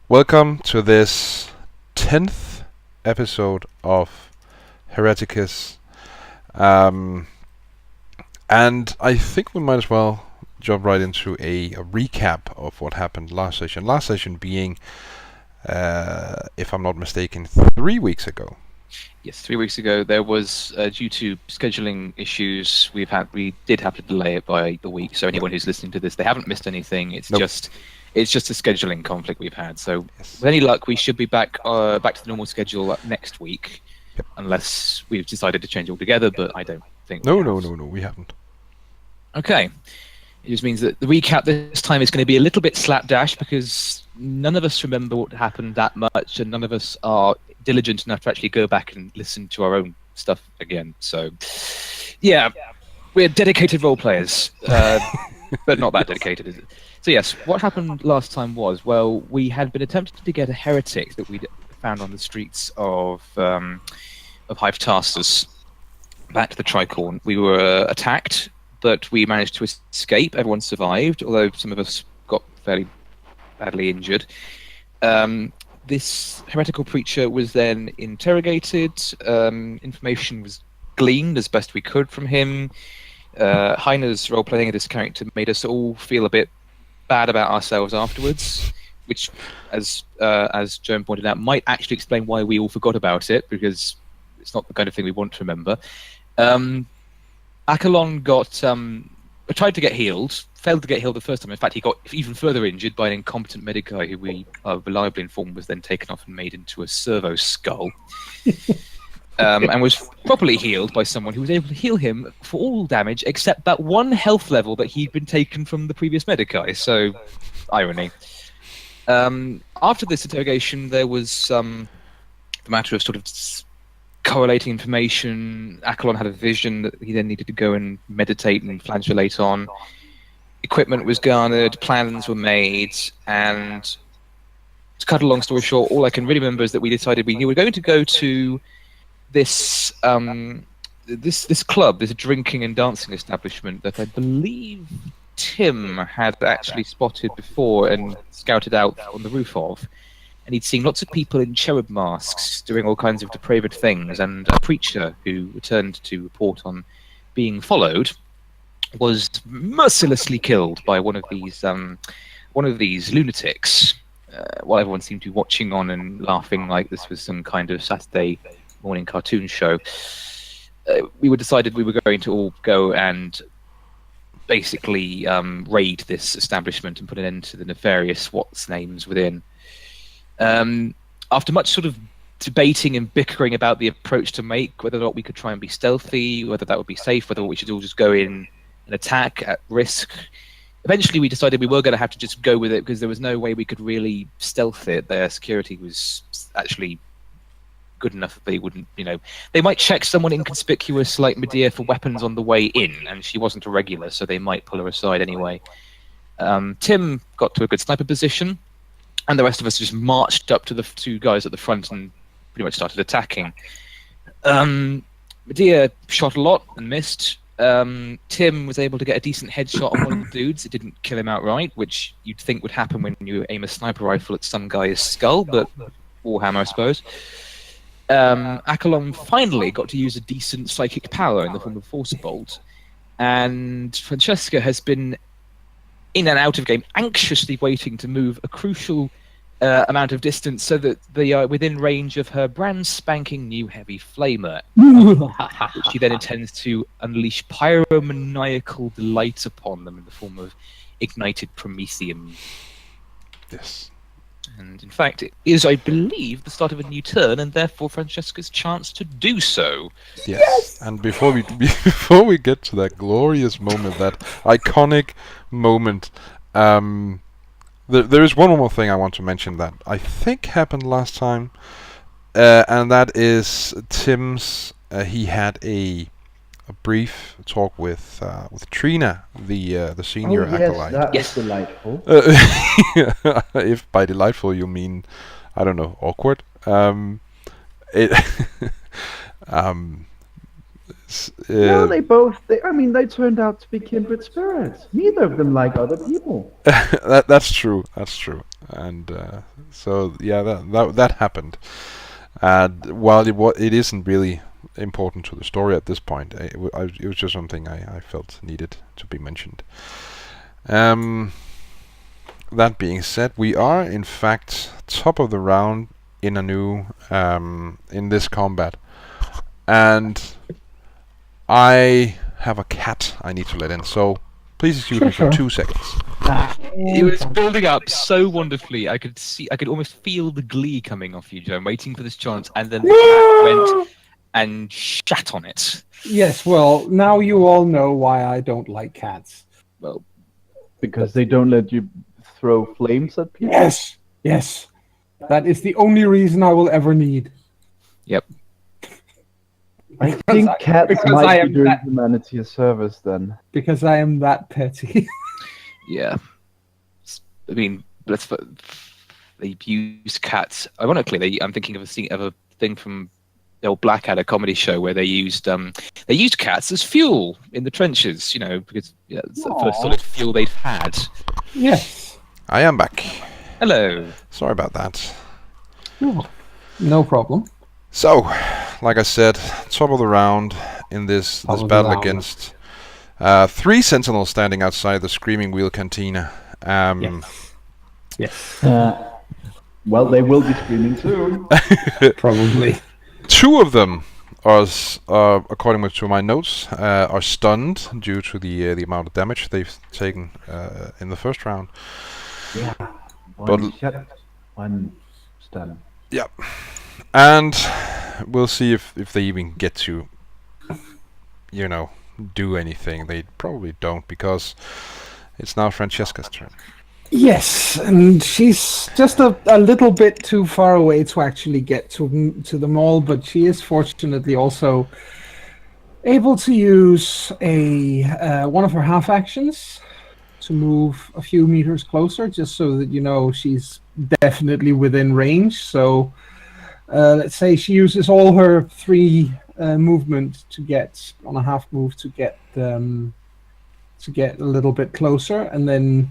Welcome to this 10th episode of HERETICUS. And I think we might as well jump right into a recap of what happened last session. Last session being, if I'm not mistaken, 3 weeks ago. Yes, 3 weeks ago. There was, due to scheduling issues, we did have to delay it by a week. So anyone who's listening to this, they haven't missed anything. It's just a scheduling conflict we've had. So with any luck, we should be back to the normal schedule next week, unless we've decided to change altogether. But I don't think. No, we haven't. Okay. It just means that the recap this time is going to be a little bit slapdash because none of us remember what happened that much, and none of us are diligent enough to actually go back and listen to our own stuff again. So, yeah, we're dedicated role players, but not that dedicated, is it? So yes, what happened last time was, well, we had been attempting to get a heretic that we'd found on the streets of Hyphatastus back to the Tricorn. We were attacked, but we managed to escape. Everyone survived, although some of us got fairly badly injured. This heretical preacher was then interrogated. Information was gleaned as best we could from him. Heiner's role-playing of this character made us all feel a bit bad about ourselves afterwards, which, as Joan pointed out, might actually explain why we all forgot about it, because it's not the kind of thing we want to remember. Accolon tried to get healed, failed to get healed the first time. In fact, he got even further injured by an incompetent medic guy who we are reliably informed was then taken off and made into a servo skull. And was properly healed by someone who was able to heal him for all damage except that one health level that he'd been taken from the previous medic guy. So, irony. After this interrogation, there was the matter of sort of correlating information. Accolon had a vision that he then needed to go and meditate and flagellate on. Equipment was garnered, plans were made, and to cut a long story short, all I can really remember is that we decided we were going to go to this this club, this drinking and dancing establishment that I believe Tim had actually spotted before and scouted out on the roof of. And he'd seen lots of people in cherub masks doing all kinds of depraved things, and a preacher who returned to report on being followed was mercilessly killed by one of these lunatics, while everyone seemed to be watching on and laughing like this was some kind of Saturday morning cartoon show. We decided we were going to all go and basically raid this establishment and put an end to the nefarious what's-names within. After much sort of debating and bickering about the approach to make, whether or not we could try and be stealthy, whether that would be safe, whether we should all just go in and attack at risk, eventually we decided we were going to have to just go with it because there was no way we could really stealth it. Their security was actually good enough that they wouldn't, they might check someone inconspicuous like Medea for weapons on the way in, and she wasn't a regular, so they might pull her aside anyway. Tim got to a good sniper position, and the rest of us just marched up to the two guys at the front and pretty much started attacking. Medea shot a lot and missed. Tim was able to get a decent headshot on one of the dudes. It didn't kill him outright, which you'd think would happen when you aim a sniper rifle at some guy's skull, but Warhammer, I suppose. Accolon finally got to use a decent psychic power in the form of Force Bolt, and Francesca has been in and out of game, anxiously waiting to move a crucial amount of distance so that they are within range of her brand spanking new heavy flamer, which she then intends to unleash pyromaniacal delight upon them in the form of ignited promethium. Yes. And in fact, it is, I believe, the start of a new turn, and therefore Francesca's chance to do so. Yes. And before we get to that glorious moment, that iconic moment, there is one more thing I want to mention that I think happened last time, and that is Tim's. He had a brief talk with Trina, the senior acolyte. That was delightful. If by delightful you mean, I don't know, awkward. No, they turned out to be kindred spirits. Neither of them like other people. That's true. and so yeah, that happened. And while it isn't really important to the story at this point, it was just something I felt needed to be mentioned. That being said, we are in fact top of the round in a new in this combat, and I have a cat I need to let in. So please excuse me for 2 seconds. It was building up so wonderfully. I could almost feel the glee coming off you, Joe. I'm waiting for this chance, and then the cat went and shat on it. Yes, well, now you all know why I don't like cats. Well, Because they don't let you throw flames at people? Yes. That is the only reason I will ever need. Yep. I think cats might be doing that, humanity a service then. Because I am that petty. Yeah. I mean, they use cats. Ironically, I'm thinking of a thing from the old Blackadder comedy show where they used cats as fuel in the trenches. You know, because it's the first solid fuel they've had. Yes. I am back. Hello. Sorry about that. No problem. So, like I said, top of the round in this battle against 3 sentinels standing outside the Screaming Wheel Cantina. Yes. Well, they will be screaming soon. Probably. 2 of them are, according to my notes, are stunned due to the amount of damage they've taken in the first round. Yeah. One shot, one stun. Yep. And we'll see if they even get to, do anything. They probably don't, because it's now Francesca's turn. Yes, and she's just a little bit too far away to actually get to them all, but she is fortunately also able to use one of her half actions to move a few meters closer, just so that she's definitely within range. So let's say she uses all her 3 movement to get on a half move to get a little bit closer, and then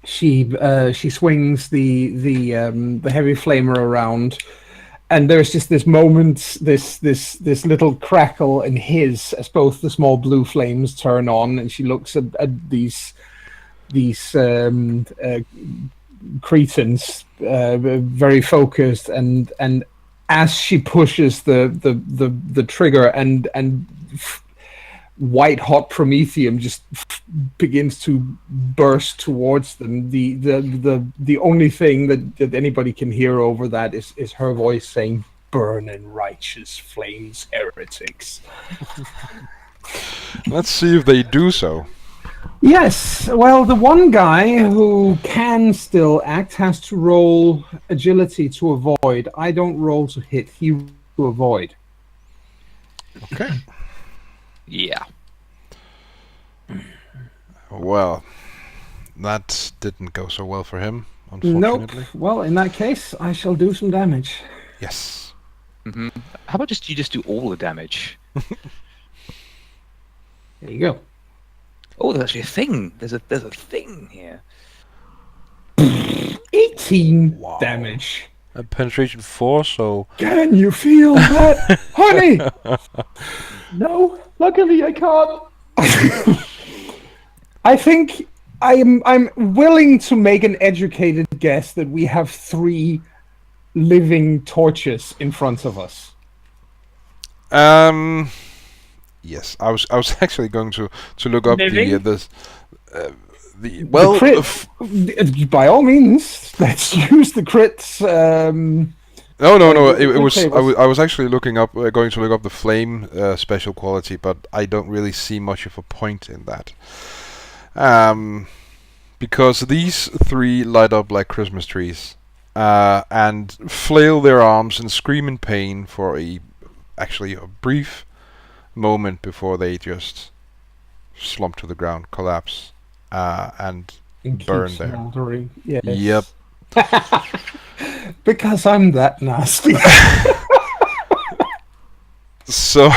she swings the heavy flamer around, and there's just this moment, this little crackle in his as both the small blue flames turn on, and she looks at these cretins very focused, and as she pushes the trigger and white hot promethium just begins to burst towards them, the only thing that anybody can hear over that is her voice saying, "Burn in righteous flames, heretics." Let's see if they do so. Yes, well, the one guy who can still act has to roll agility to avoid. I don't roll to hit, he rolls to avoid. Okay. Yeah. Well, that didn't go so well for him, unfortunately. Nope. Well, in that case, I shall do some damage. Yes. Mm-hmm. How about you just do all the damage? There you go. Oh, there's actually a thing. There's a thing here. 18 Wow. damage. A penetration 4, so... Can you feel that, honey? No, luckily I can't. I think I'm willing to make an educated guess that we have 3 living torches in front of us. Yes, I was actually going to look up Living? well, the crit, by all means, let's use the crits. No. It was I was actually looking up, going to look up the flame special quality, but I don't really see much of a point in that. Because these 3 light up like Christmas trees, and flail their arms and scream in pain for a brief moment before they just slump to the ground, collapse, and burn there. Smoldering. Yes. Yep. Because I'm that nasty. So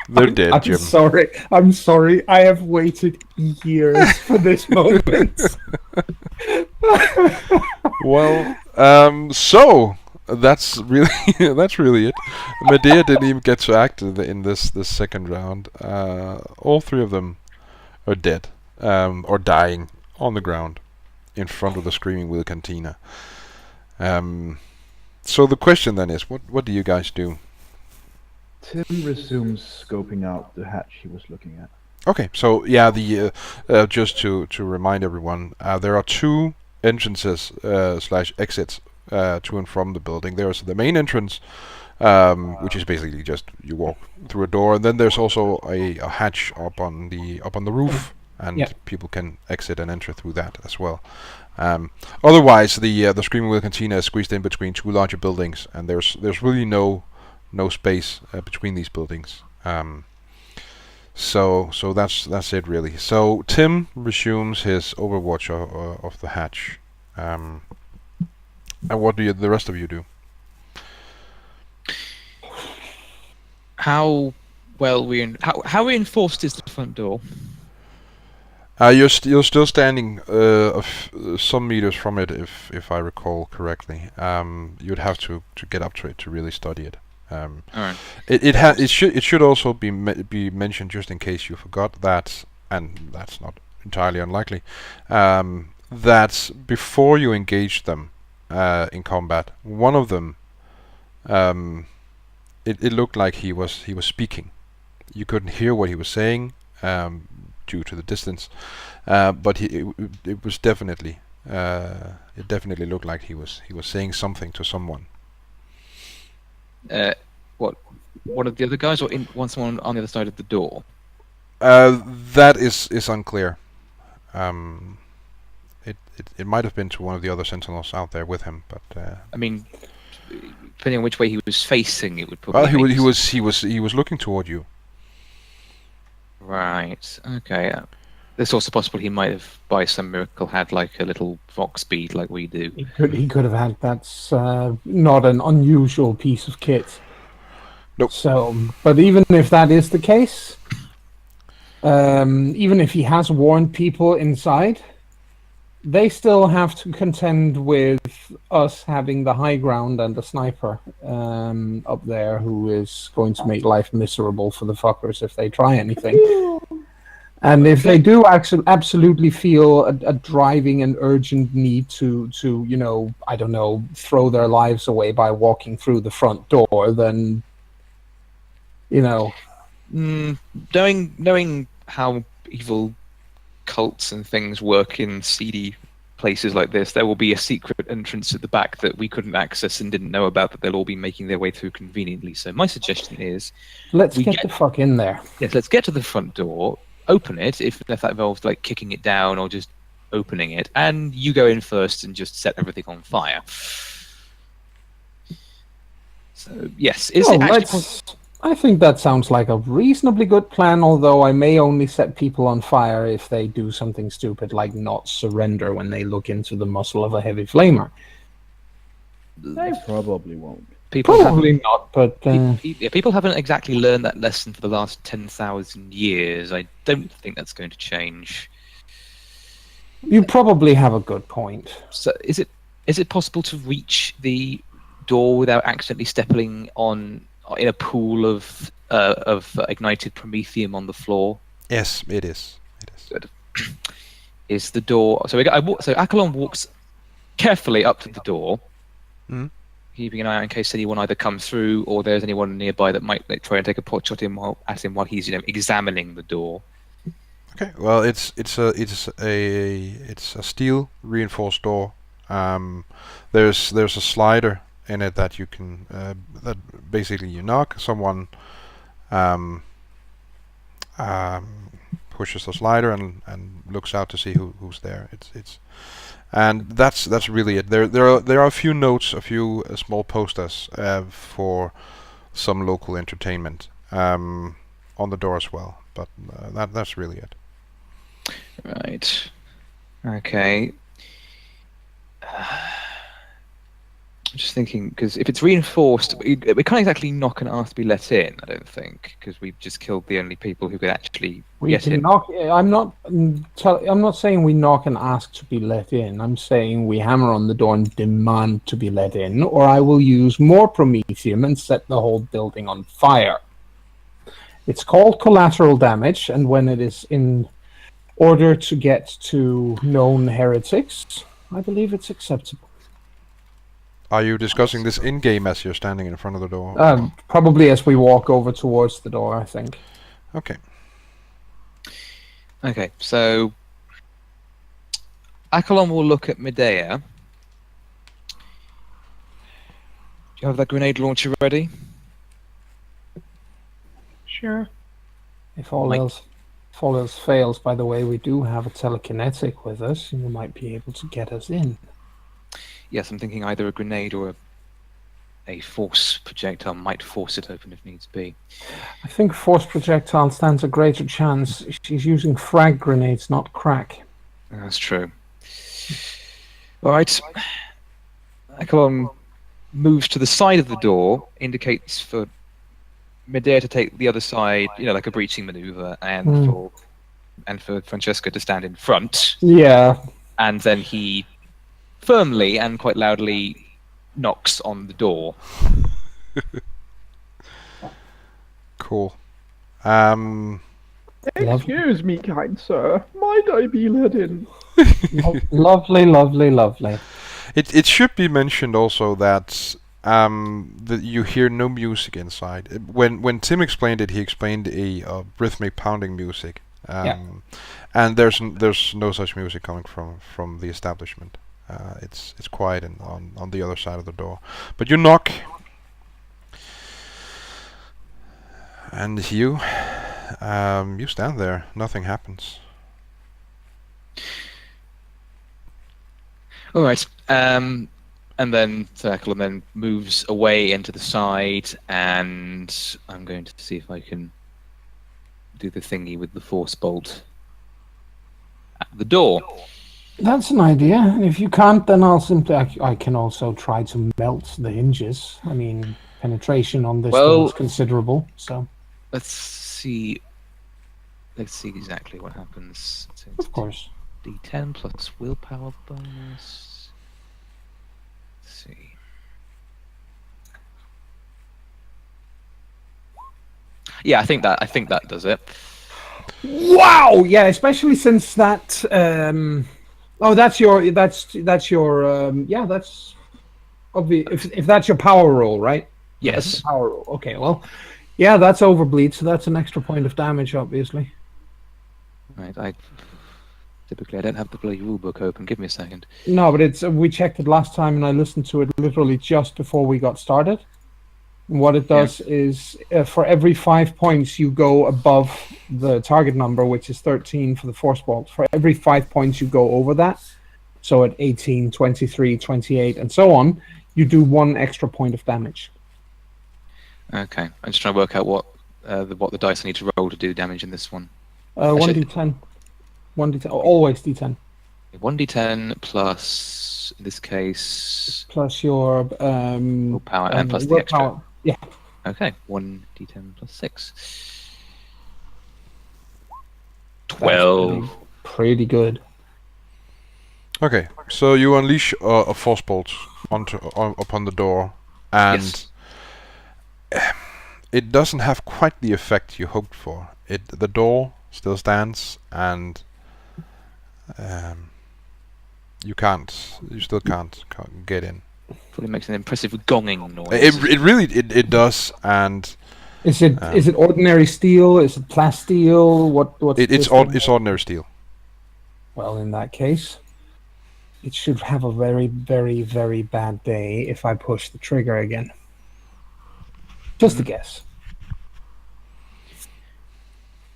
They're dead, I'm Jim. sorry. I'm sorry. I have waited years for this moment. Well, so that's really that's really it. Medea didn't even get to act in this second round. All three of them are dead, or dying on the ground in front of the Screaming Wheel Cantina. So the question then is, what do you guys do? Tim resumes scoping out the hatch he was looking at. Okay, so yeah, just to remind everyone, there are two entrances slash exits to and from the building. There's the main entrance, which is basically just you walk through a door, and then there's also a hatch up on the roof, and people can exit and enter through that as well. Otherwise, the Screaming Wheel Cantina is squeezed in between two larger buildings, and there's really no space between these buildings. So that's it really. So Tim resumes his overwatch of the hatch. And what do the rest of you do? How how reinforced is the front door? You're still standing some meters from it, if I recall correctly. You'd have to get up to it to really study it. Alright. It should also be mentioned, just in case you forgot that, and that's not entirely unlikely, that before you engage them in combat, one of them, it looked like he was speaking. You couldn't hear what he was saying due to the distance, but it was definitely it definitely looked like he was saying something to someone. What? One of the other guys, or someone on the other side of the door? That is unclear. It might have been to one of the other sentinels out there with him, but I mean, depending on which way he was facing, it would probably. Well, he was looking toward you. Right. Okay. It's also possible he might have, by some miracle, had like a little vox bead like we do. He could have had. That's not an unusual piece of kit. Nope. So, but even if that is the case, even if he has warned people inside, they still have to contend with us having the high ground and the sniper up there, who is going to make life miserable for the fuckers if they try anything. And if they do absolutely feel a driving and urgent need to I don't know, throw their lives away by walking through the front door, then knowing how evil cults and things work in seedy places like this, there will be a secret entrance at the back that we couldn't access and didn't know about, that they'll all be making their way through conveniently. So my suggestion is, let's get the fuck in there. Yes, let's get to the front door, open it, if that involves like kicking it down or just opening it, and you go in first and just set everything on fire. So yes, is it actually I think that sounds like a reasonably good plan, although I may only set people on fire if they do something stupid like not surrender when they look into the muzzle of a heavy flamer. They probably won't. Probably not, but people haven't exactly learned that lesson for the last 10,000 years. I don't think that's going to change. You probably have a good point. So is it possible to reach the door without accidentally stepping in a pool of ignited promethium on the floor? Yes, it is. Good. Is the door? So Akalon walks carefully up to the door, keeping an eye out in case anyone either comes through or there's anyone nearby that might try and take a pot shot at him while he's examining the door. Okay. Well, it's a steel reinforced door. There's a slider in it that you can that basically you knock, someone pushes the slider and looks out to see who's there. And that's really it. There are a few notes, a few small posters for some local entertainment on the door as well, but that's really it. Right. Okay. I'm just thinking, because if it's reinforced, we can't exactly knock and ask to be let in, I don't think, because we've just killed the only people who could actually We get can in. knock. I'm not saying we knock and ask to be let in. I'm saying we hammer on the door and demand to be let in, or I will use more promethium and set the whole building on fire. It's called collateral damage, and when it is in order to get to known heretics, I believe it's acceptable. Are you discussing this in-game as you're standing in front of the door? Probably as we walk over towards the door, I think. Okay. Okay, so Akalon will look at Medea. Do you have that grenade launcher ready? Sure. If all else fails, by the way, we do have a telekinetic with us, and you might be able to get us in. Yes, I'm thinking either a grenade or a force projectile might force it open if needs be. I think force projectile stands a greater chance. She's using frag grenades, not crack. That's true. All right. Akalon moves to the side of the door, indicates for Medea to take the other side, like a breaching maneuver, and for Francesca to stand in front. Yeah. And then he firmly and quite loudly knocks on the door. Cool. Excuse me, kind sir. Might I be let in? Lovely, lovely, lovely. It should be mentioned also that that you hear no music inside. When Tim explained it, he explained a rhythmic pounding music. And there's no such music coming from the establishment. It's quiet on the other side of the door. But you knock, and you stand there. Nothing happens. All right. And then Akalon then moves away into the side, and I'm going to see if I can do the thingy with the force bolt at the door. That's an idea. And if you can't, then I can also try to melt the hinges. I mean, penetration on this thing is considerable. So let's see exactly what happens. So of course, D10 plus willpower bonus. Let's see. Yeah, I think that does it. Wow! Yeah, especially since that. That's your. Yeah, that's obvious. If that's your power roll, right? Yes. That's the power roll. Okay, well, yeah, that's overbleed, so that's an extra point of damage, obviously. Right. Typically, I don't have the bloody rulebook open. Give me a second. No, but we checked it last time, and I listened to it literally just before we got started. And what it does is, for every 5 points you go above the target number, which is 13 for the force bolt. For every 5 points you go over that, so at 18, 23, 28, and so on, you do 1 extra point of damage. Okay, I'm just trying to work out what the dice I need to roll to do damage in this one. 1d10. 1d10. Always d10. 1d10 plus, in this case, plus your willpower and plus the extra. Yeah. Okay, 1d10 plus 6. 12. Pretty good. Okay, so you unleash a force bolt upon the door, and it doesn't have quite the effect you hoped for. The door still stands, and you still can't get in. Probably makes an impressive gonging noise. It really does, and is it ordinary steel? Is it plasteel? It's ordinary steel. Well, in that case, it should have a very, very, very bad day if I push the trigger again. Just a guess.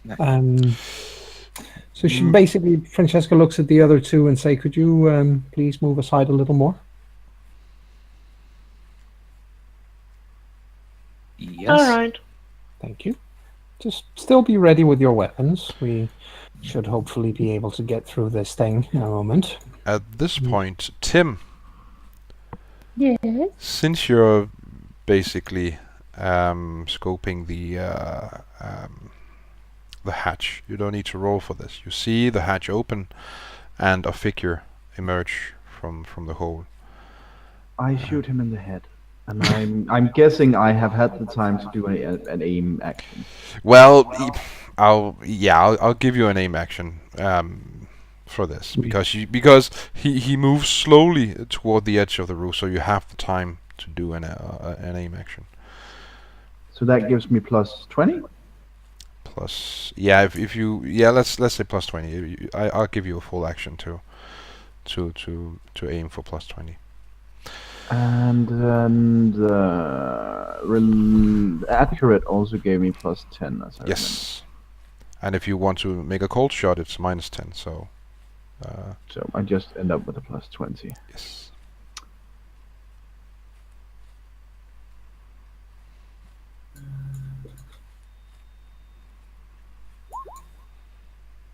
No. So she basically, Francesca looks at the other two and say, "Could you please move aside a little more?" Yes. All right. Thank you. Just still be ready with your weapons. We should hopefully be able to get through this thing in a moment. At this point, Tim, Yes. Since you're basically scoping the hatch, you don't need to roll for this. You see the hatch open and a figure emerge from the hole. I shoot him in the head, and I'm guessing I have had the time to do an aim action. Well, I'll give you an aim action for this because he moves slowly toward the edge of the roof, so you have the time to do an aim action. So that gives me plus 20. Plus, if you let's say plus 20. I'll give you a full action to aim for plus 20. And then the accurate also gave me plus 10, as I Yes. And if you want to make a cold shot, it's minus 10. So. So I just end up with a plus 20. Yes.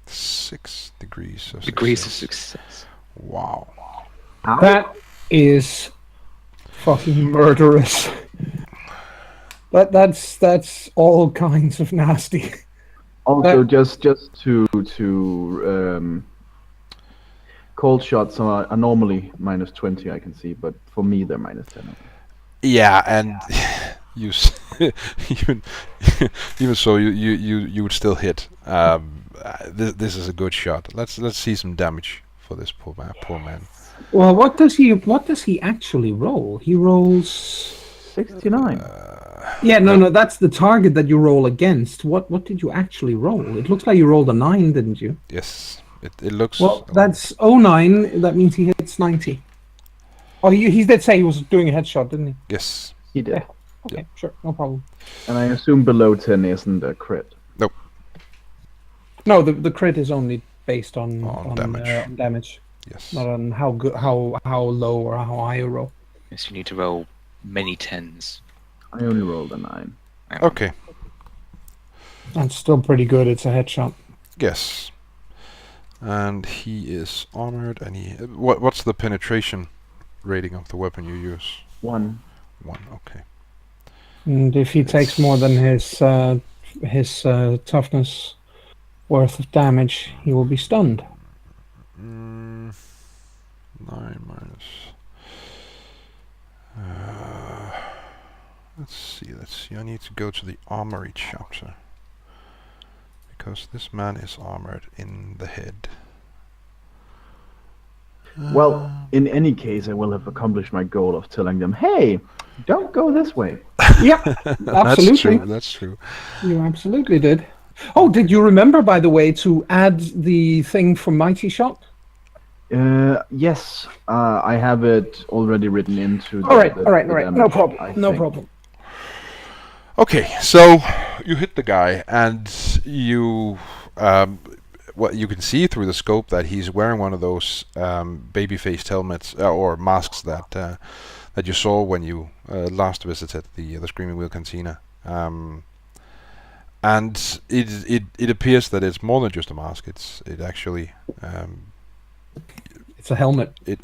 Six degrees of success. Wow. That is fucking murderous. That's all kinds of nasty. Also, just to cold shots are normally minus 20, I can see, but for me they're minus 10. Yeah, and you even so, you would still hit. This is a good shot. Let's see some damage for this poor man. Well, what does he actually roll? He rolls 69. Yeah, no, that's the target that you roll against. What did you actually roll? It looks like you rolled a 9, didn't you? Yes, it looks. Well, that's 09. That means he hits 90. Oh, he did say he was doing a headshot, didn't he? Yes. He did. Yeah. Okay, sure, no problem. And I assume below 10 isn't a crit. Nope. No, the crit is only based on damage. On damage, Yes. not on how low or how high you roll. Yes, you need to roll many 10s. I only rolled a 9. Okay. That's still pretty good. It's a headshot. Yes. And he is armored, and what's the penetration rating of the weapon you use? 1. 1. Okay. And if he takes more than his toughness worth of damage, he will be stunned. 9 minus. Let's see. I need to go to the armory chapter because this man is armored in the head. Well, in any case, I will have accomplished my goal of telling them, "Hey, don't go this way." Yep, absolutely. That's true. You absolutely did. Oh, did you remember, by the way, to add the thing from Mighty Shot? Yes, I have it already written into. All right. damage, No problem. I No think. problem. Okay, so you hit the guy, and you you can see through the scope that he's wearing one of those baby-faced helmets or masks that you saw when you last visited the Screaming Wheel Cantina. And it appears that it's more than just a mask. It actually It's a helmet. it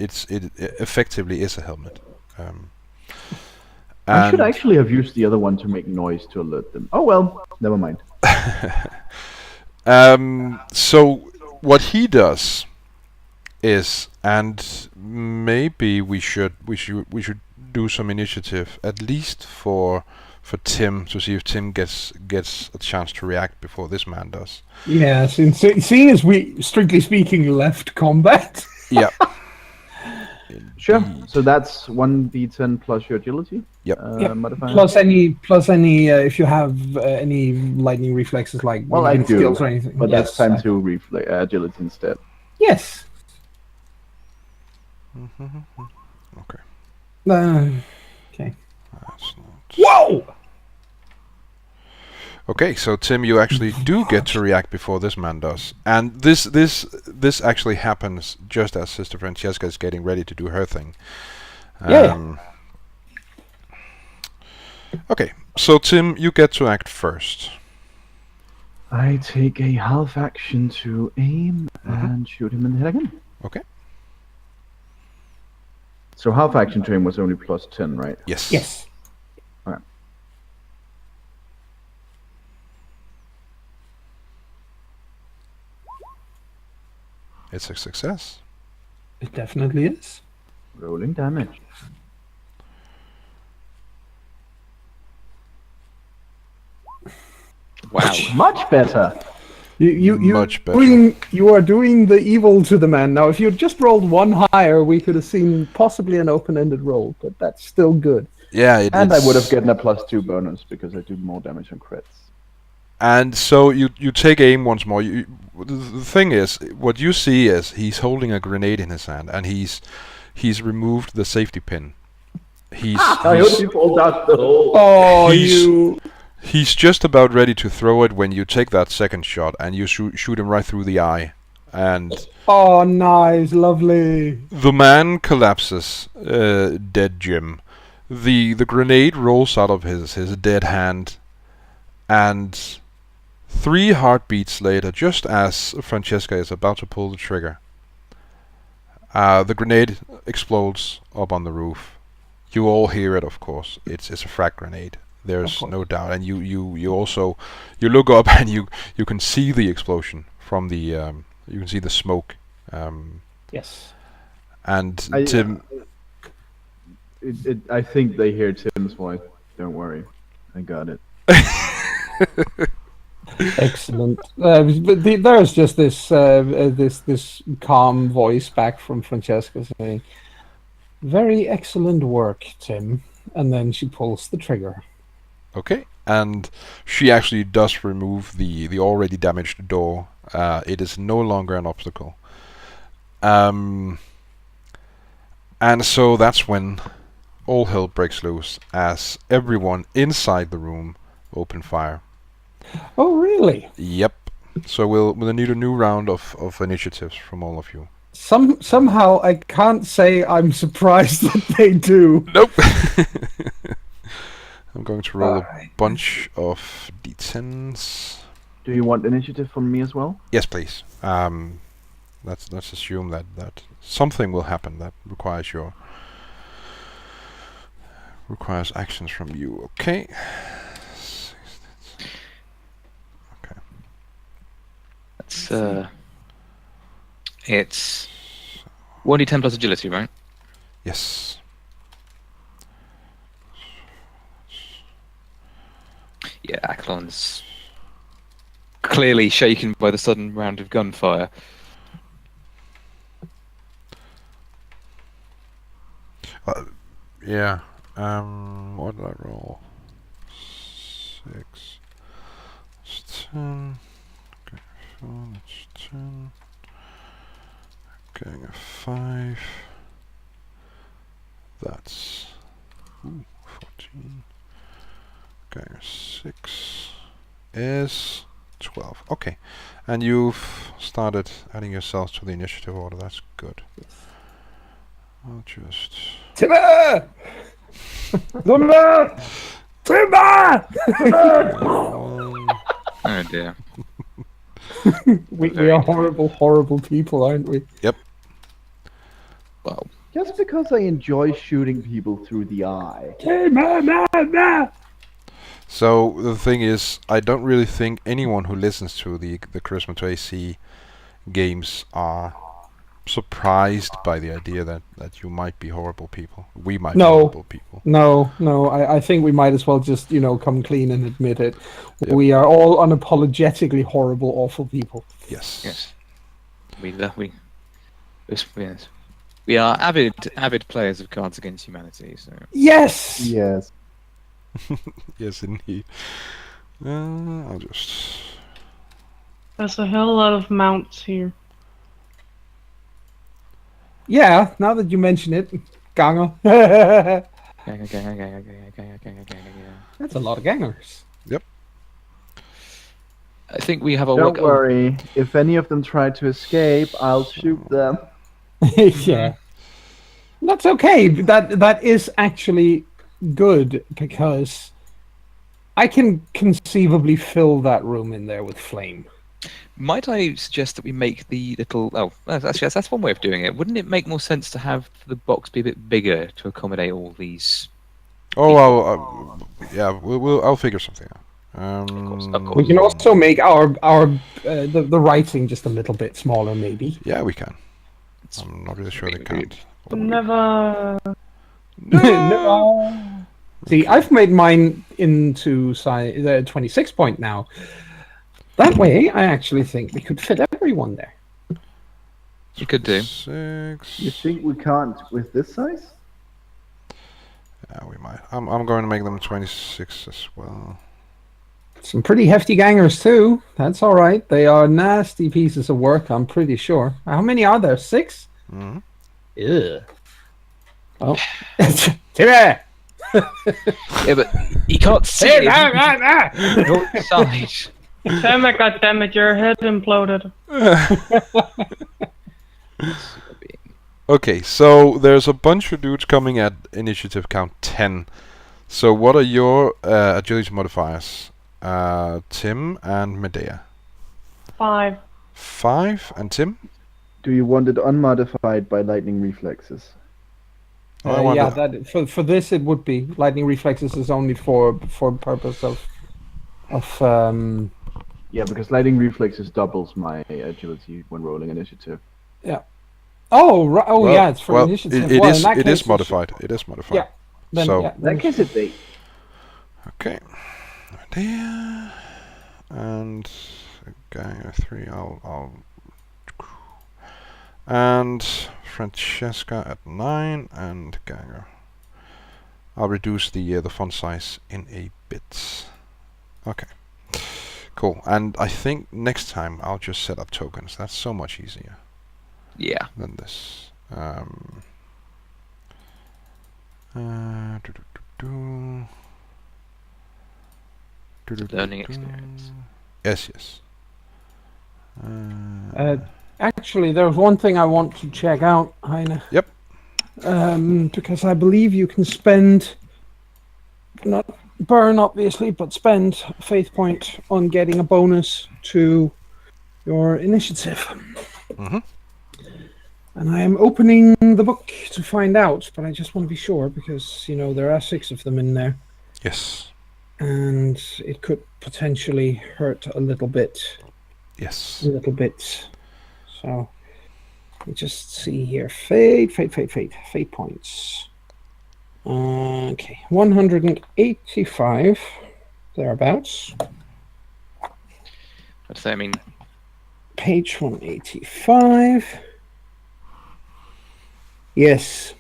effectively is a helmet. I should actually have used the other one to make noise to alert them. Oh well, never mind. So what he does is, and maybe we should do some initiative at least for Tim to see if Tim gets a chance to react before this man does. Yeah, seeing as we, strictly speaking, left combat. Yeah. Sure. So that's 1d10 plus your agility. Yep. Modifier. plus any if you have any lightning reflexes like Well, I do, skills or anything. but Yes. that's time to agility instead. Yes. Okay. Okay. That's not... Whoa! Okay, so Tim, you actually do get to react before this man does, and this actually happens just as Sister Francesca is getting ready to do her thing. Yeah. Okay, so Tim, you get to act first. I take a half action to aim and shoot him in the head again. Okay. So half action train was only plus 10, right? Yes. Yes. Alright. It's a success. It definitely is. Rolling damage. Wow. Much better. Much better. You are doing the evil to the man. Now, if you just rolled one higher, we could have seen possibly an open-ended roll, but that's still good. Yeah, And I would have it's- gotten a +2 bonus because I do more damage on crits. And so you take aim once more. The thing is, what you see is he's holding a grenade in his hand, and he's removed the safety pin. I hope you pulled out the hole. Oh, He's- He's just about ready to throw it when you take that second shot, and you shoot him right through the eye. And Oh, nice, lovely. the man collapses, dead Jim. The grenade rolls out of his dead hand, and 3 heartbeats later, just as Francesca is about to pull the trigger, the grenade explodes up on the roof. You all hear it, of course. It's a frag grenade. There's no doubt. And you also look up and you can see the explosion from the you can see the smoke. Yes. And I- Tim, I think they hear Tim's voice. Don't worry. I got it. Excellent. But there's just this this calm voice back from Francesca saying, "Very excellent work, Tim." And then she pulls the trigger. okay, and she actually does remove the already damaged door. It is no longer an obstacle. And so that's when all hell breaks loose as everyone inside the room open fire. Oh, really? Yep. So we'll need a new round of initiatives from all of you. Somehow I can't say I'm surprised that they do. Nope. I'm going to roll Alright. a bunch of d10s. Do you want initiative from me as well? Yes, please. Let's assume that something will happen that requires actions from you. Okay. Okay. It's 1d10 plus agility, right? Yes. Yeah, Acklon's clearly shaken by the sudden round of gunfire. Yeah. What did I roll? 6. That's 10. Okay, 4. That's 10. Getting a 5. That's 14. Getting a 6 is 12. Okay, and you've started adding yourselves to the initiative order. That's good. I'll just. Timber! Timber! Timber! Oh dear. We are horrible, horrible people, aren't we? Well, Just because I enjoy shooting people through the eye. So the thing is, I don't really think anyone who listens to the CharismaToAC games are surprised by the idea that you might be horrible people. We might be No. horrible people. No, I think we might as well just, come clean and admit it. Yeah. We are all unapologetically horrible, awful people. Yes. yes. We are avid players of Cards Against Humanity, so Yes! Yes. Yes, indeed. I'll just. There's a hell lot of mounts here. Yeah, now that you mention it, ganger. That's a lot of gangers. I think we have a Don't worry. If any of them try to escape, I'll shoot them. Yeah. That's okay. That is actually good because I can conceivably fill that room in there with flame. Might I suggest that we make the little... Oh, actually, that's one way of doing it. Wouldn't it make more sense to have the box be a bit bigger to accommodate all these... Oh, I'll figure something out. Of course. We can also make the writing just a little bit smaller, maybe. Yeah, we can. I'm not really sure they can't. Never. No. See, I've made mine into size 26 point now. That way, I actually think we could fit everyone there. You could do. 6. You think we can't with this size? Yeah, we might. I'm going to make them 26 as well. Some pretty hefty gangers too. That's all right. They are nasty pieces of work, I'm pretty sure. How many are there? 6? Mm-hmm. Yeah. Oh. Timmy! Yeah, but you can't see it. Your size. Damn it, goddammit, your head imploded. Okay, so there's a bunch of dudes coming at initiative count 10. So what are your agility modifiers? Tim and Medea. 5. 5 and Tim? Do you want it unmodified by lightning reflexes? Yeah, that for this it would be. Lightning reflexes is only for purpose of Yeah, because lightning reflexes doubles my agility when rolling initiative. yeah. Oh, Well, yeah, it's for initiative. It Well, is. in that It case, is modified. It is modified. Yeah. Then, So yeah, In that case, it's 8. okay, Medea and Gaia 3. I'll and Francesca at 9 and Gaga. I'll reduce the font size in a bit. Okay, cool. And I think next time I'll just set up tokens. That's so much easier Yeah. than this. Learning experience. Yes. actually, there's one thing I want to check out, Heine. Yep. Because I believe you can spend, not burn obviously, but spend faith point on getting a bonus to your initiative. Mm-hmm. And I am opening the book to find out, but I just want to be sure because, you know, there are 6 of them in there. Yes. And it could potentially hurt a little bit. Yes. A little bit. So, let me just see here. Fate points. Okay, 185, thereabouts. I'd say, I mean... Page 185. Yes.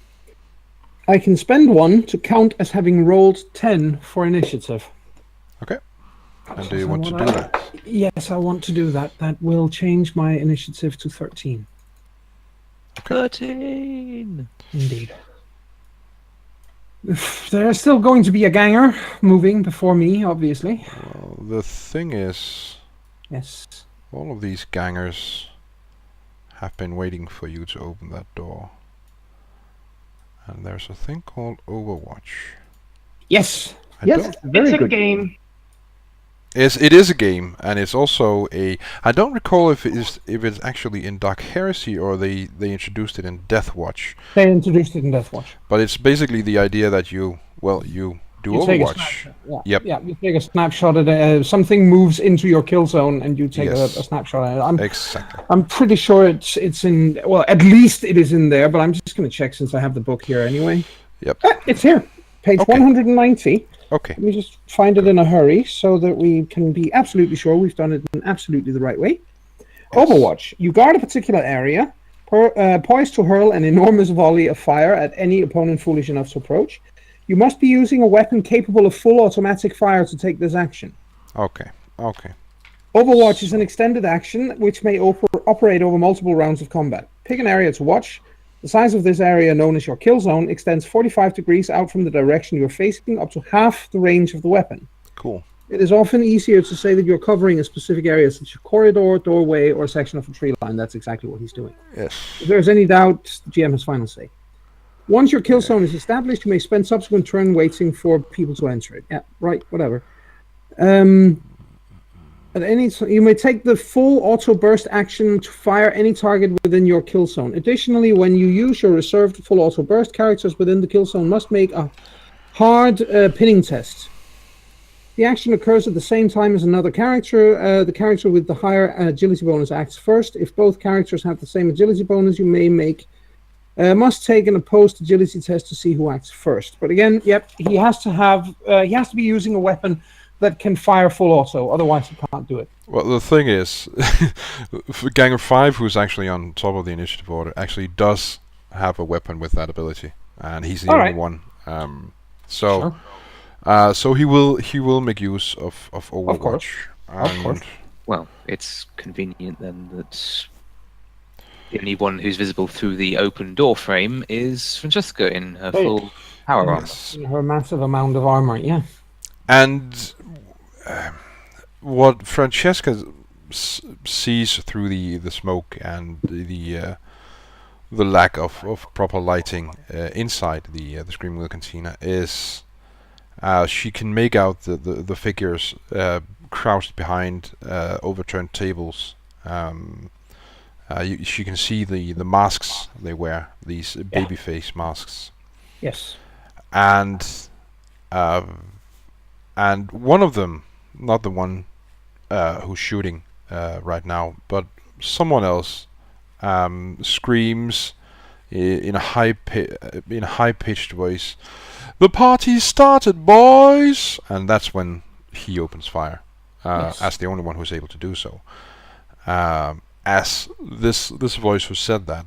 I can spend 1 to count as having rolled 10 for initiative. Okay. And do you want to do that? Yes, I want to do that. That will change my initiative to 13. 13! Indeed. There's still going to be a ganger moving before me, obviously. Well, the thing is, Yes. all of these gangers have been waiting for you to open that door. And there's a thing called Overwatch. Yes. Yes, very It's a good game. It is a game, and it's also a... I don't recall if it's actually in Dark Heresy or they introduced it in Death Watch. They introduced it in Death Watch. But it's basically the idea that you do take a Overwatch. snapshot. Yeah. Yep. Yeah, you take a snapshot at something moves into your kill zone, and you take Yes. a snapshot at it. Exactly. I'm pretty sure it's in. Well, at least it is in there. But I'm just going to check since I have the book here anyway. Yep. It's here, page Okay. 190. Okay. Let me just find it in a hurry so that we can be absolutely sure we've done it in absolutely the right way. Yes. Overwatch. You guard a particular area, poised to hurl an enormous volley of fire at any opponent foolish enough to approach. You must be using a weapon capable of full automatic fire to take this action. Okay. Okay. Overwatch is an extended action which may operate over multiple rounds of combat. Pick an area to watch. The size of this area, known as your kill zone, extends 45 degrees out from the direction you're facing up to half the range of the weapon. Cool. It is often easier to say that you're covering a specific area such as a corridor, doorway, or a section of a tree line. That's exactly what he's doing. Yes. If there's any doubt, the GM has final say. Once your kill zone is established, you may spend subsequent turn waiting for people to enter it. Yeah, right, whatever. You may take the full auto burst action to fire any target within your kill zone. Additionally, when you use your reserved full auto burst, characters within the kill zone must make a hard pinning test. The action occurs at the same time as another character. The character with the higher agility bonus acts first. If both characters have the same agility bonus, you may must take an opposed agility test to see who acts first. But again, yep, he has to be using a weapon that can fire full auto, otherwise he can't do it. Well, the thing is, Ganger 5, who's actually on top of the initiative order, actually does have a weapon with that ability, and he's the only one. So he will make use of Overwatch. Of course. Well, it's convenient then that the only one who's visible through the open door frame is Francesca in her full power armor. Her massive amount of armor, yeah. And what Francesca sees through the smoke and the lack of proper lighting inside the Screaming Wheel Cantina is she can make out the figures crouched behind overturned tables. She can see the masks they wear, these babyface masks. Yes. And one of them, not the one who's shooting right now, but someone else screams in a high-pitched voice, "The party started, boys!" And that's when he opens fire, as the only one who's able to do so. As this voice who said that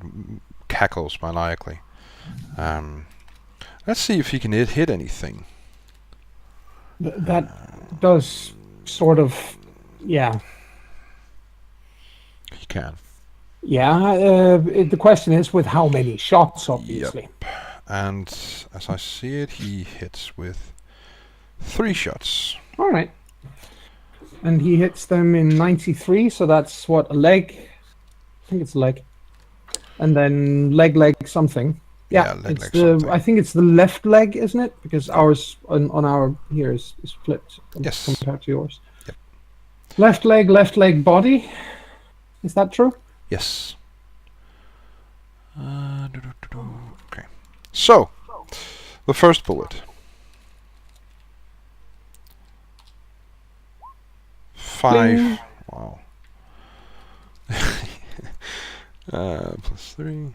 cackles maniacally. Let's see if he can hit anything. That does sort of, yeah. He can. Yeah, the question is with how many shots, obviously. Yep. And as I see it, he hits with 3 shots. All right. And he hits them in 93, so that's what, a leg? I think it's a leg. And then leg something. Yeah, leg something. I think it's the left leg, isn't it? Because ours on our here is flipped compared to yours. Yep. Left leg body. Is that true? Yes. Okay. So, the first bullet. 5. Bling. Wow. Plus 3.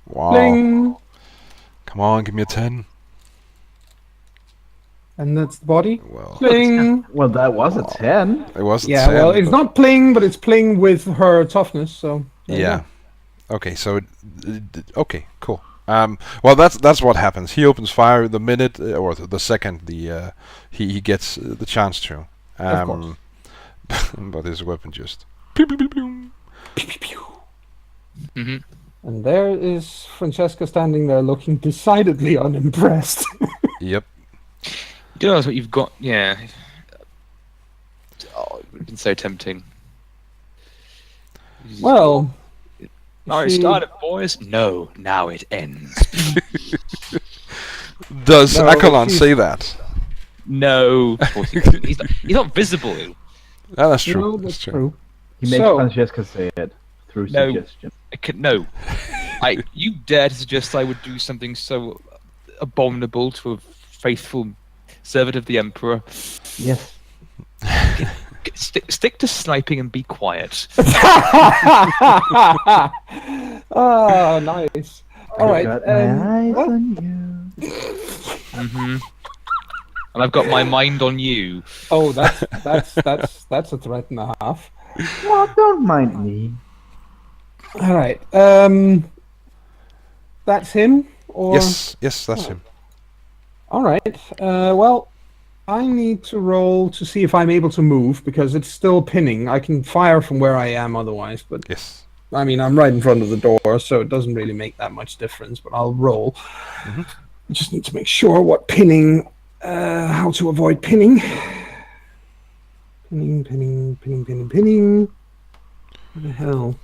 Wow. Bling. Come on, give me a 10. And that's the body. Well, Pling. Well, that was a 10. it was Yeah, 10. well, it's not pling, but it's pling with her toughness. So there you Yeah. go. Okay, so okay, cool. Well, that's what happens. He opens fire the minute or the second he gets the chance to. Of course. But his weapon just pew, pew, pew, pew. Pew, pew, pew. Mm-hmm. And there is Francesca standing there looking decidedly unimpressed. Yep. You know what you've got? Yeah. Oh, it would have been so tempting. Well, Now it started, boys. No, now it ends. Does No, Akalon she's- say that? No, of course he doesn't. He's not visible. Ah, that's true. no, That's that's true. true. He makes So- Francesca say it through No. suggestion. No, you dare to suggest I would do something so abominable to a faithful servant of the Emperor? Yes. Stick to sniping and be quiet. Ah, nice. All right. Got my eyes well, on you. Hmm. And I've got my mind on you. oh, that's a threat and a half. Well, don't mind me. All right. That's him. Or Yes, that's him. all right. Well, I need to roll to see if I'm able to move because it's still pinning. I can fire from where I am otherwise, but Yes. I mean I'm right in front of the door, so it doesn't really make that much difference. But I'll roll. Mhm. I just need to make sure what pinning, how to avoid pinning. Pinning. What the hell?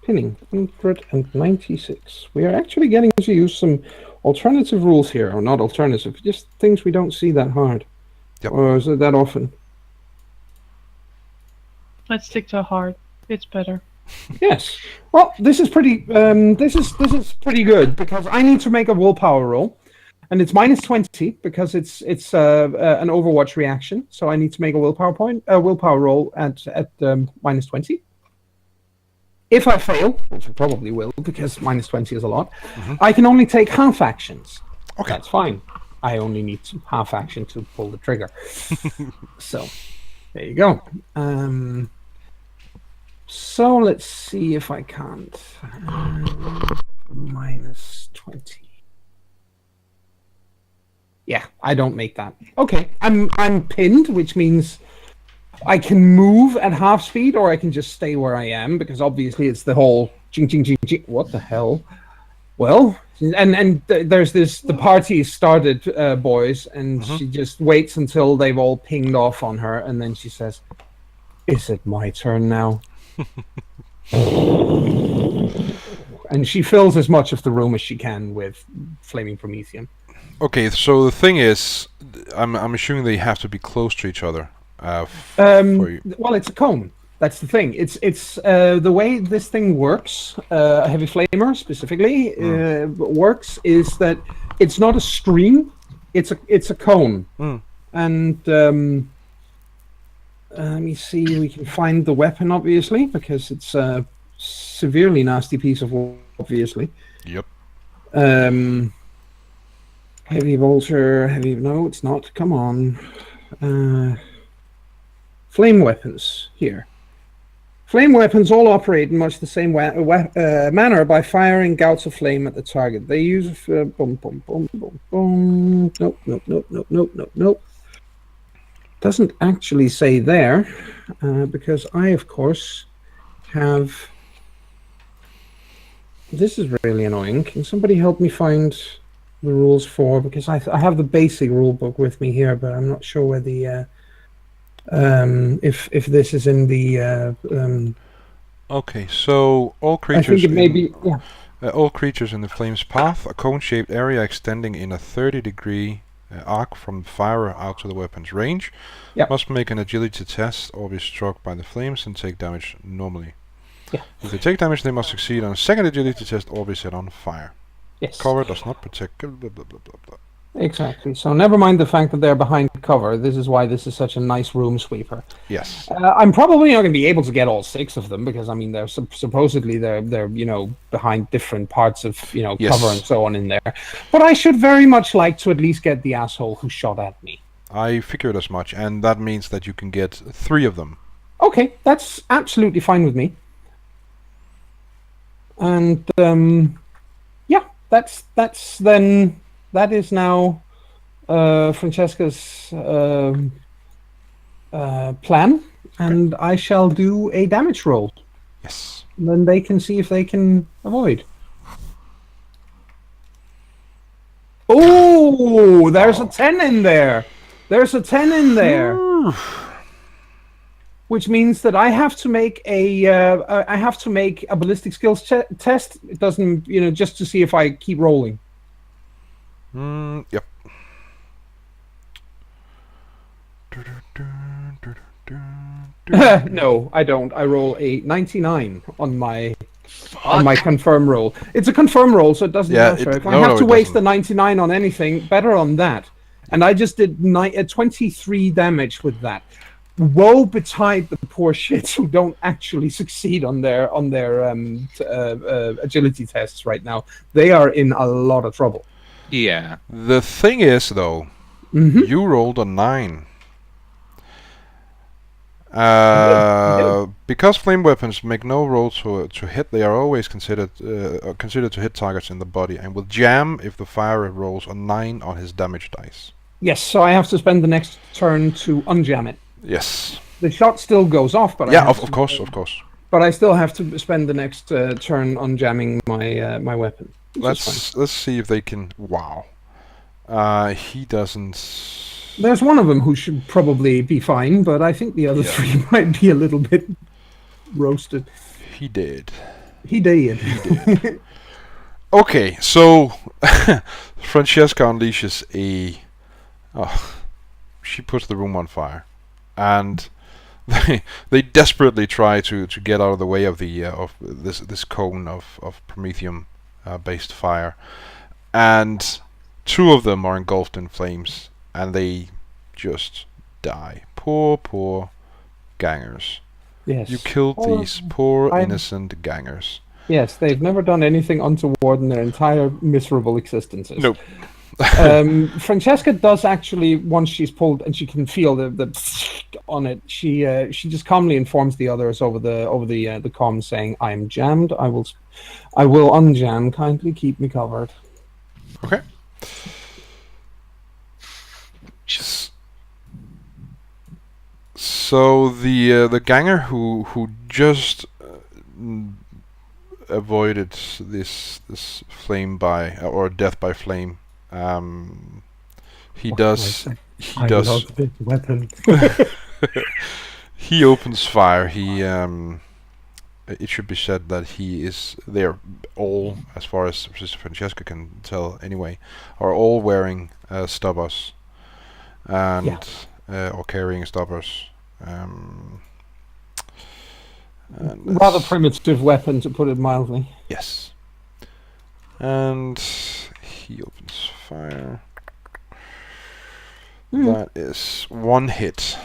Pinning 196. We are actually getting to use some alternative rules here, or not alternative, just things we don't see that hard. Yep. Or is it that often? Let's stick to hard. It's better. Yes. Well, this is pretty. This is pretty good because I need to make a willpower roll, and it's -20 because it's an Overwatch reaction. So I need to make a willpower roll at -20. If I fail, which I probably will, because -20 is a lot, I can only take half actions. Okay. That's fine. I only need half action to pull the trigger. So, there you go. So let's see if I can't. -20. Yeah, I don't make that. Okay, I'm pinned, which means I can move at half speed, or I can just stay where I am, because obviously it's the whole ching ching ching ching. What the hell? Well, and there's this. The party started, boys, and she just waits until they've all pinged off on her, and then she says, "Is it my turn now?" And she fills as much of the room as she can with flaming promethium. Okay, so the thing is, I'm assuming they have to be close to each other. For you. Well, it's a cone. That's the thing. It's the way this thing works. A heavy flamer specifically works is that it's not a stream. It's a cone. And let me see. We can find the weapon, obviously, because it's a severely nasty piece of wood, obviously. Yep. Heavy bolter. Heavy. No, it's not. Come on. Flame weapons here. Flame weapons all operate in much the same manner by firing gouts of flame at the target. They use boom, boom, boom, boom, boom. Nope, nope, nope, nope, nope, nope, nope. Doesn't actually say there, because I, of course, have. This is really annoying. Can somebody help me find the rules for? Because I have the basic rule book with me here, but I'm not sure where the. If this is in the Okay, so all creatures. I think it may be, yeah. All creatures in the flame's path, a cone-shaped area extending in a 30-degree arc from the firer out to the weapon's range, must make an agility test or be struck by the flames and take damage normally. Yeah. If they take damage, they must succeed on a second agility test or be set on fire. Yes. Cover does not protect. Blah, blah, blah, blah, blah. Exactly. So never mind the fact that they're behind cover. This is why this is such a nice room sweeper. Yes. I'm probably not going to be able to get all 6 of them because I mean they're supposedly they're behind different parts of cover and so on in there. But I should very much like to at least get the asshole who shot at me. I figured as much, and that means that you can get 3 of them. Okay, that's absolutely fine with me. And yeah, that's then. That is now Francesca's plan, and I shall do a damage roll. Yes. And then they can see if they can avoid. Oh, there's a 10 in there. There's a 10 in there. Which means that I have to make a ballistic skills test. It doesn't, just to see if I keep rolling. Yep. No, I don't. I roll a 99 on my confirm roll. It's a confirm roll, so it doesn't matter. If I have to waste the 99 on anything, better on that. And I just did 23 damage with that. Woe betide the poor shits who don't actually succeed on their agility tests right now. They are in a lot of trouble. Yeah. The thing is, though, you rolled a 9. Because flame weapons make no roll to hit, they are always considered to hit targets in the body, and will jam if the firer rolls a 9 on his damage dice. Yes, so I have to spend the next turn to unjam it. Yes. The shot still goes off, but of course. But I still have to spend the next turn unjamming my weapon. Let's see if they can. Wow. He doesn't. There's one of them who should probably be fine, but I think the other 3 might be a little bit roasted. He did. Okay, so Francesca unleashes she puts the room on fire, and they desperately try to get out of the way of the of this cone of promethium based fire, and 2 of them are engulfed in flames, and they just die. Poor gangers. Yes. You killed Oh, these poor I'm- innocent gangers. Yes, they've never done anything untoward in their entire miserable existences. Nope. Francesca does actually, once she's pulled and she can feel the on it, she just calmly informs the others over the comm, saying, "I am jammed. I will unjam. Kindly keep me covered." Okay. So the ganger who just avoided this flame by or death by flame, he What does can I say? he I does love this weapon. he opens fire. He it should be said that they're all, as far as Sister Francesca can tell anyway, are all wearing stubbers and or carrying stubbers. And Rather primitive weapon, to put it mildly. yes. And he opens fire. That is 1 hit.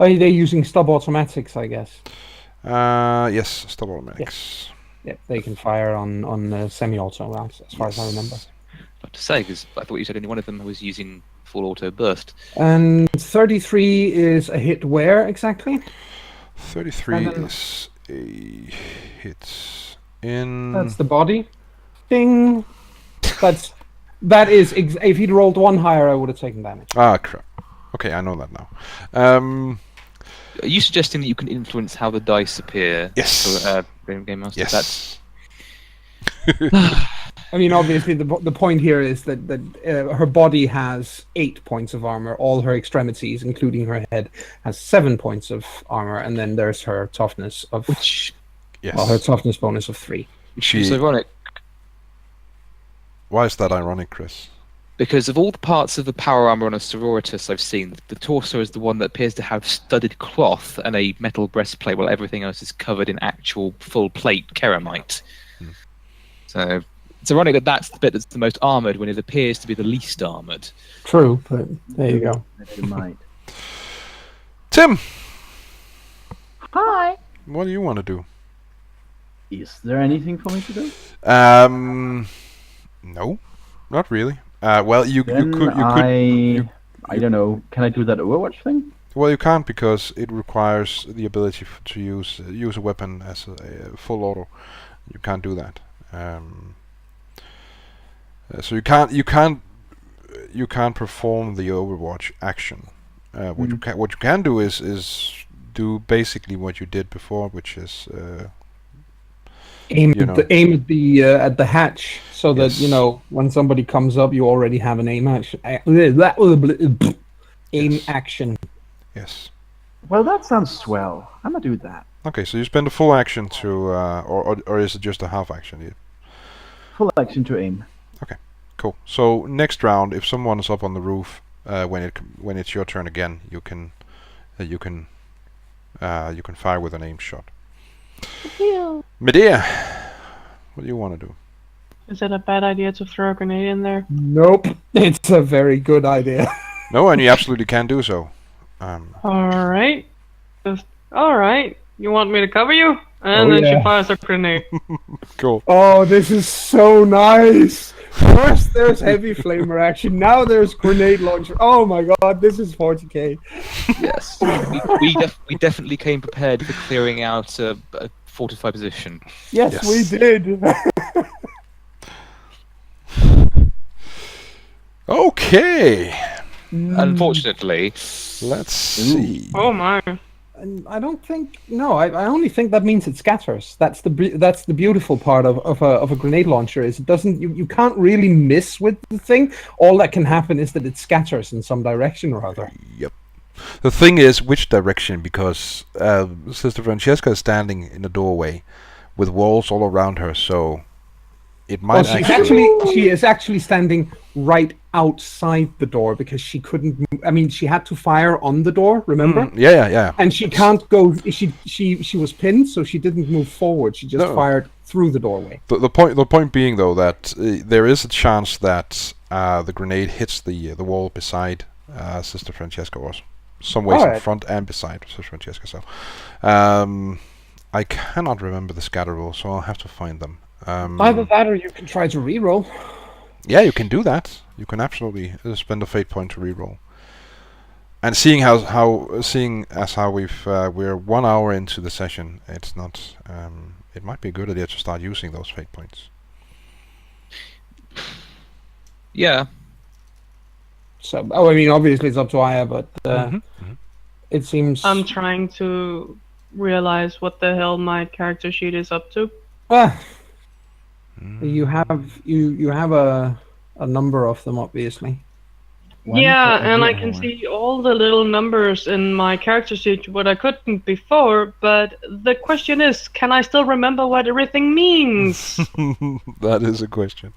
Are they using stub automatics, I guess? Yes, stub automatics. Yep, they can fire on semi-auto rounds, as far as I remember. Not to say, because I thought you said only one of them was using full auto burst. And 33 is a hit where exactly? 33 And then- is a hit in. That's the body. Ding. That is if he'd rolled 1 higher, I would have taken damage. Ah, crap. Okay, I know that now. Are you suggesting that you can influence how the dice appear? Yes. So, Game Master? Yes. I mean, obviously, the point here is that her body has 8 points of armor. All her extremities, including her head, has 7 points of armor, and then there's her toughness of Which Yes. her toughness bonus of 3. is ironic, Why is that ironic, Chris? because of all the parts of the power armor on a sororitas I've seen, the torso is the one that appears to have studded cloth and a metal breastplate, while everything else is covered in actual full plate keramite. So it's ironic that that's the bit that's the most armored when it appears to be the least armored. True, but there you go. You might. Tim, Hi. what do you want to do? Is there anything for me to do? No, not really. Well, you Then could. I don't know. Can I do that Overwatch thing? Well, you can't, because it requires the ability to use a weapon as a full auto. You can't do that. So you can't perform the Overwatch action. What you can do is do basically what you did before, which is Aim you know. aim at the hatch, so that Yes. when somebody comes up, you already have an aim action. Aim action. yes. Well, that sounds swell. I'm gonna do that. Okay, so you spend a full action to, or is it just a half action? Full action to aim. Cool. So next round, if someone is up on the roof, when it's your turn again, you can fire with an aim shot. Medea, what do you want to do? Is it a bad idea to throw a grenade in there? Nope, it's a very good idea. No, and you absolutely can do so. Alright. Alright. You want me to cover you? And Oh, then yeah. she fires a grenade. Cool. Oh, this is so nice. First there's heavy flamer action, now there's grenade launcher. Oh my god, this is 40k. Yes. we definitely came prepared for clearing out a fortified position. Yes, Yes. we did. Okay. Unfortunately, Let's see. Oh my. And I don't think. No, I only think that means it scatters. That's the beautiful part of a grenade launcher, is it doesn't. You can't really miss with the thing. All that can happen is that it scatters in some direction or other. Yep. The thing is, which direction? Because Sister Francesca is standing in a doorway with walls all around her, so it Well, might she is actually standing right outside the door because she couldn't. I mean, she had to fire on the door. Remember? Yeah. And she can't go. She was pinned, so she didn't move forward. She just fired through the doorway. The point being though that there is a chance that the grenade hits the wall beside Sister Francesca, or some ways in front and beside Sister Francesca. So I cannot remember the scatter rules, so I'll have to find them. Either that, or you can try to reroll. Yeah, you can do that. You can absolutely spend a fate point to reroll. And seeing as how we're 1 hour into the session, it's not. It might be a good idea to start using those fate points. Yeah. So, I mean, obviously it's up to Aya, but it seems. I'm trying to realize what the hell my character sheet is up to. You have a number of them, obviously. Yeah, and I can see all the little numbers in my character sheet, what I couldn't before, but the question is, can I still remember what everything means? That is a question.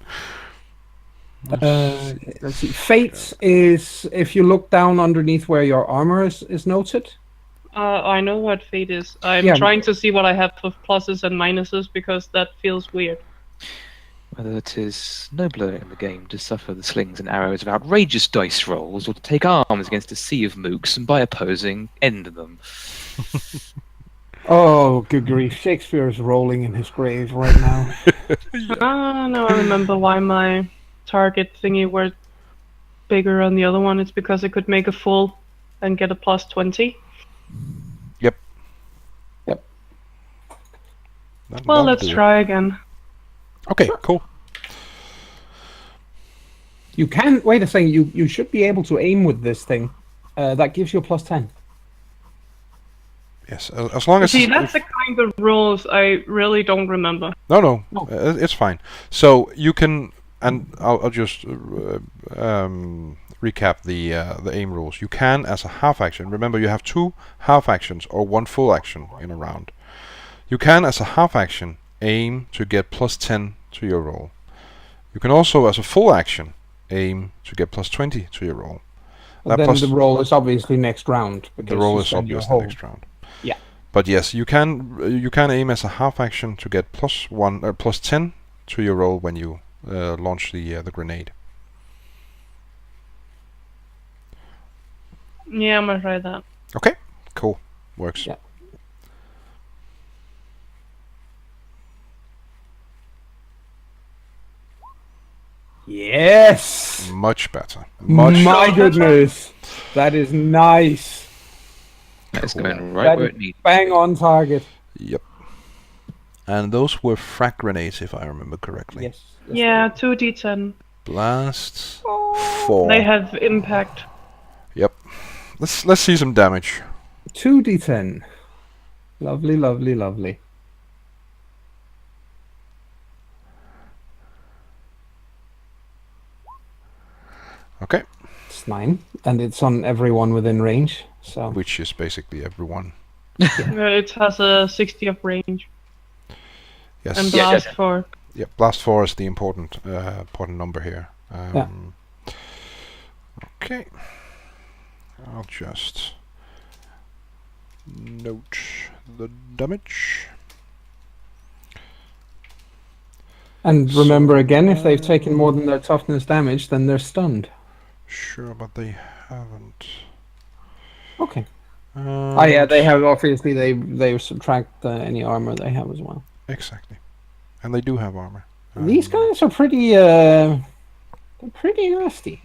Let's see. Fate is if you look down underneath where your armor is noted. I know what fate is. I'm trying to see what I have for pluses and minuses because that feels weird. Whether it is nobler in the game to suffer the slings and arrows of outrageous dice rolls, or to take arms against a sea of mooks and by opposing, end them. Oh, good grief. Shakespeare is rolling in his grave right now. No, I remember why my target thingy were bigger on the other one. It's because I could make a full and get a plus 20. Yep. Well, let's try again. Okay, cool. You can wait a second. You should be able to aim with this thing. That gives you a plus 10. Yes, as long as. See, that's the kind of rules I really don't remember. No, it's fine. So you can, and I'll just recap the aim rules. You can, as a half action. Remember, you have 2 half actions or 1 full action in a round. You can, as a half action, aim to get plus 10 to your roll. You can also, as a full action, aim to get plus 20 to your roll. Then the roll is obviously next round. The roll is obviously next round. Yeah. But yes, you can aim as a half action to get plus 10 to your roll when you launch the grenade. Yeah, I'm gonna try that. Okay, cool, works. Yeah. Yes. Much better. My goodness, that is nice. That's going right where it needs. Bang on target. Yep. And those were frag grenades, if I remember correctly. Yes. Yeah, 2d10. Blast 4. They have impact. Yep. Let's see some damage. 2d10. Lovely, lovely, lovely. Okay. It's 9, and it's on everyone within range. So. Which is basically everyone. It has a 60 of range. Yes. And blast 4. Yeah, blast 4 is the important number here. Okay. I'll just note the damage. And remember again, if they've taken more than their toughness damage, then they're stunned. Sure, but they haven't. Okay. Yeah, they have, obviously, they subtract any armor they have as well. Exactly. And they do have armor. These guys are pretty, they're pretty nasty.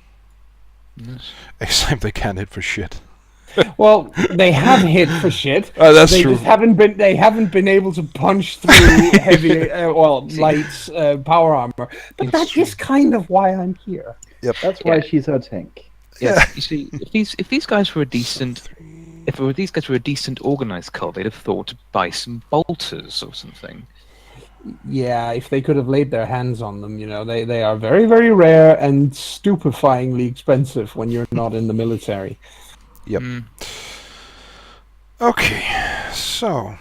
Yes. Except they can't hit for shit. Well, they have hit for shit. That's they true. Just they haven't been able to punch through heavy, light power armor. But that is kind of why I'm here. Yep. That's why she's our tank. Yes, you see, if these guys were a decent, organized cult, they'd have thought to buy some bolters or something. Yeah, if they could have laid their hands on them, they are very, very rare and stupefyingly expensive when you're not in the military. Yep. Okay, so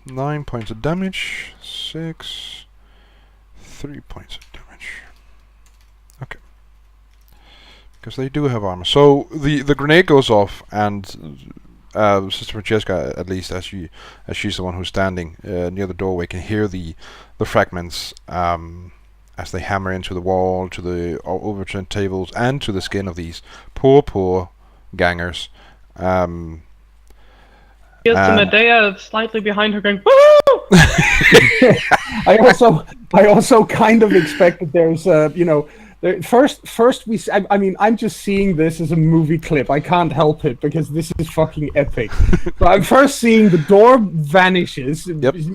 9 points of damage, 6, 3 points of damage. Okay. Because they do have armor. So the grenade goes off, and Sister Francesca, at least as she's the one who's standing near the doorway, can hear the fragments as they hammer into the wall, to the overturned tables, and to the skin of these poor gangers. Yes, Medea slightly behind her going, woo! I also kind of expect that there's first we. I mean, I'm just seeing this as a movie clip. I can't help it because this is fucking epic. But I'm first seeing the door vanishes,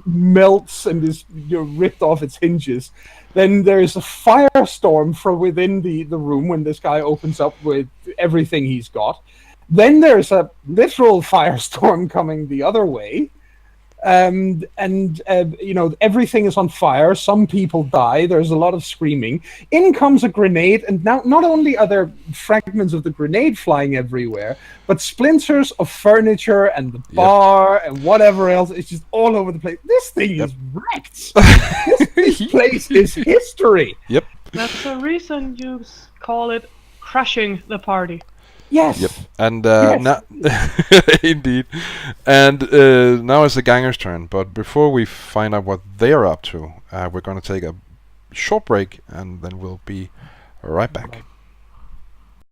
melts, and is ripped off its hinges. Then there's a firestorm from within the room when this guy opens up with everything he's got. Then there's a literal firestorm coming the other way. Everything is on fire. Some people die. There's a lot of screaming. In comes a grenade, and now not only are there fragments of the grenade flying everywhere, but splinters of furniture and the bar and whatever else is just all over the place. This thing is wrecked. this place is history. Yep. That's the reason you call it crushing the party. Yes. Yep. And now, indeed. And now it's the gangers' turn. But before we find out what they are up to, we're going to take a short break, and then we'll be right back.